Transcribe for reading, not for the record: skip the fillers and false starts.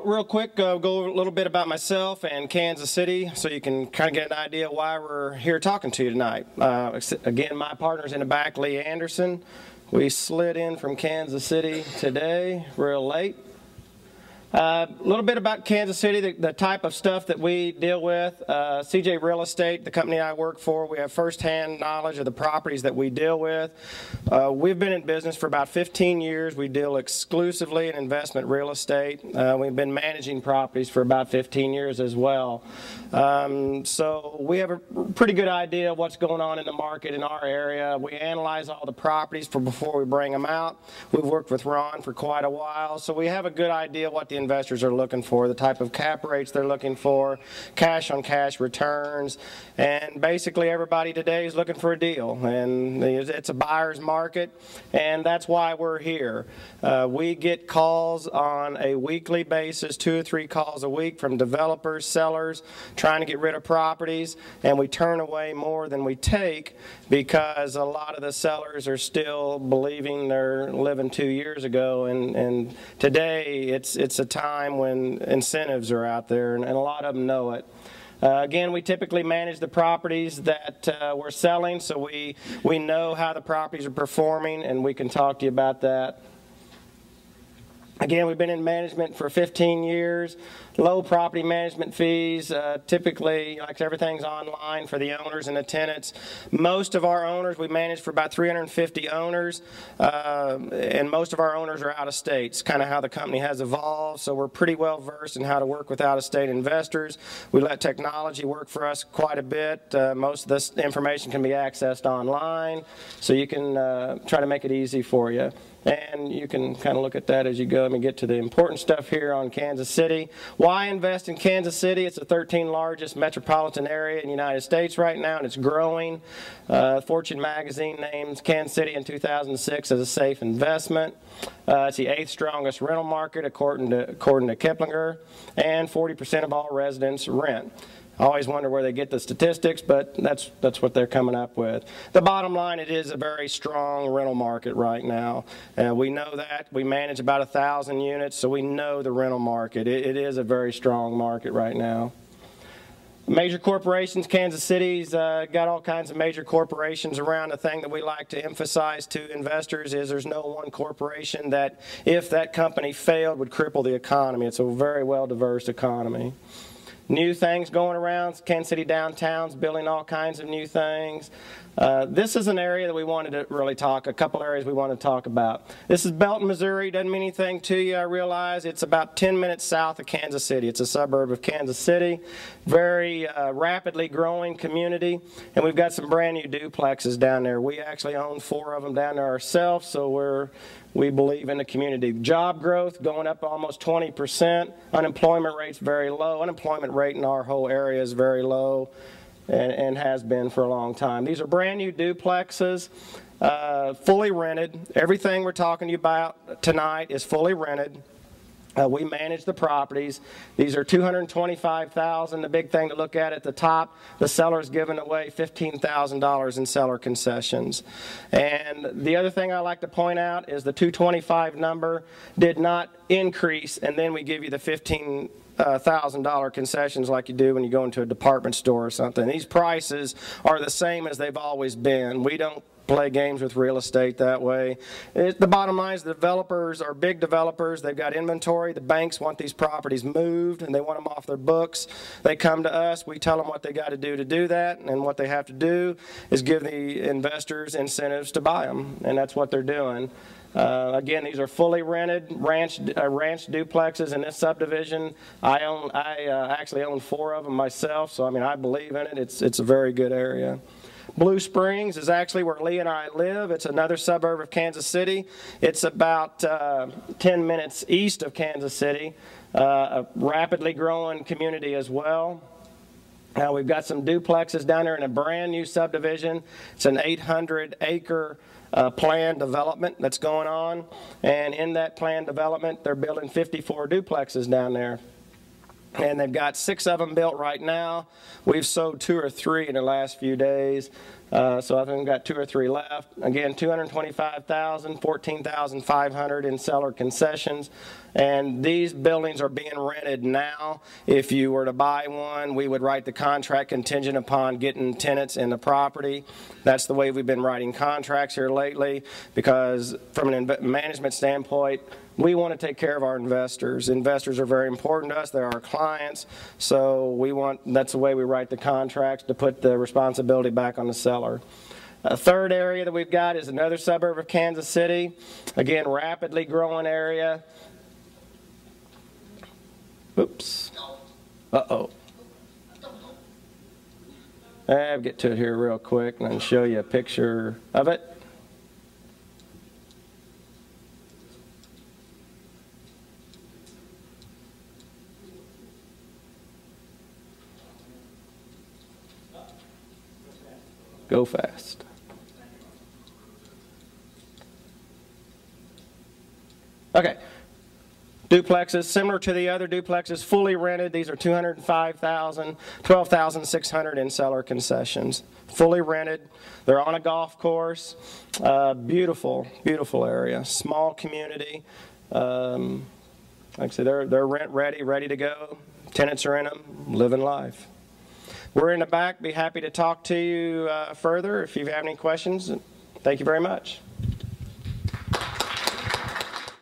Real quick, go a little bit about myself and Kansas City so you can kind of get an idea why we're here talking to you tonight. Again, my partner's in the back, Lee Anderson. We slid in from Kansas City today, real late. A little bit about Kansas City, the type of stuff that we deal with. CJ Real Estate, the company I work for, we have firsthand knowledge of the properties that we deal with. We've been in business for about 15 years. We deal exclusively in investment real estate. We've been managing properties for about 15 years as well. So we have a pretty good idea of what's going on in the market in our area. We analyze all the properties before we bring them out. We've worked with Ron for quite a while, so we have a good idea what the investors are looking for, the type of cap rates they're looking for, cash-on-cash returns, and basically everybody today is looking for a deal, and it's a buyer's market, and that's why we're here. We get calls on a weekly basis, 2 or 3 calls a week from developers, sellers, trying to get rid of properties, and we turn away more than we take because a lot of the sellers are still believing they're living 2 years ago, and today it's a time when incentives are out there, and a lot of them know it. Again, we typically manage the properties that we're selling, so we know how the properties are performing, and we can talk to you about that. Again, we've been in management for 15 years. Low property management fees. Typically, like everything's online for the owners and the tenants. Most of our owners, we manage for about 350 owners, and most of our owners are out of state. It's kind of how the company has evolved, so we're pretty well versed in how to work with out-of-state investors. We let technology work for us quite a bit. Most of this information can be accessed online, so you can try to make it easy for you. And you can kind of look at that as you go. Let me get to the important stuff here on Kansas City. Why invest in Kansas City? It's the 13th largest metropolitan area in the United States right now, and it's growing. Fortune magazine names Kansas City in 2006 as a safe investment. It's the 8th strongest rental market according to Kiplinger, and 40% of all residents rent. I always wonder where they get the statistics, but that's what they're coming up with. The bottom line, it is a very strong rental market right now. We know that. We manage about 1,000 units, so we know the rental market. It is a very strong market right now. Major corporations, Kansas City's got all kinds of major corporations around. The thing that we like to emphasize to investors is there's no one corporation that, if that company failed, would cripple the economy. It's a very well-diverse economy. New things going around. Kansas City downtown's building all kinds of new things. This is an area that we wanted to really talk, a couple areas we want to talk about. This is Belton, Missouri. Doesn't mean anything to you, I realize. It's about 10 minutes south of Kansas City. It's a suburb of Kansas City. Very rapidly growing community. And we've got some brand new duplexes down there. We actually own 4 of them down there ourselves, so we believe in the community. Job growth going up almost 20%. Unemployment rate's very low. Unemployment rate in our whole area is very low and has been for a long time. These are brand new duplexes, fully rented. Everything we're talking to you about tonight is fully rented. We manage the properties. These are $225,000. The big thing to look at the top, the seller's giving away $15,000 in seller concessions. And the other thing I like to point out is the $225,000 number did not increase, and then we give you the $15,000 concessions like you do when you go into a department store or something. These prices are the same as they've always been. We don't play games with real estate that way. The bottom line is the developers are big developers. They've got inventory. The banks want these properties moved, and they want them off their books. They come to us. We tell them what they got to do that, and what they have to do is give the investors incentives to buy them, and that's what they're doing. Again, these are fully rented ranch duplexes in this subdivision. I actually own 4 of them myself, so I mean I believe in it. It's a very good area. Blue Springs is actually where Lee and I live. It's another suburb of Kansas City. It's about 10 minutes east of Kansas City, a rapidly growing community as well. We've got some duplexes down there in a brand new subdivision. It's an 800-acre planned development that's going on, and in that planned development they're building 54 duplexes down there. And they've got 6 of them built right now. We've sold 2 or 3 in the last few days. So I think we've got 2 or 3 left. Again, $225,000, $14,500 in seller concessions. And these buildings are being rented now. If you were to buy one, we would write the contract contingent upon getting tenants in the property. That's the way we've been writing contracts here lately, because from an management standpoint, we want to take care of our investors. Investors are very important to us. They're our clients. So that's the way we write the contracts, to put the responsibility back on the seller. A third area that we've got is another suburb of Kansas City. Again, rapidly growing area. Oops. Uh-oh. I'll get to it here real quick and then show you a picture of it. Go fast. Okay. Duplexes, similar to the other duplexes, fully rented. These are $205,000, $12,600 in seller concessions. Fully rented. They're on a golf course. Beautiful, beautiful area. Small community. Like I said, they're rent ready to go. Tenants are in them, living life. We're in the back. Be happy to talk to you further if you have any questions. Thank you very much.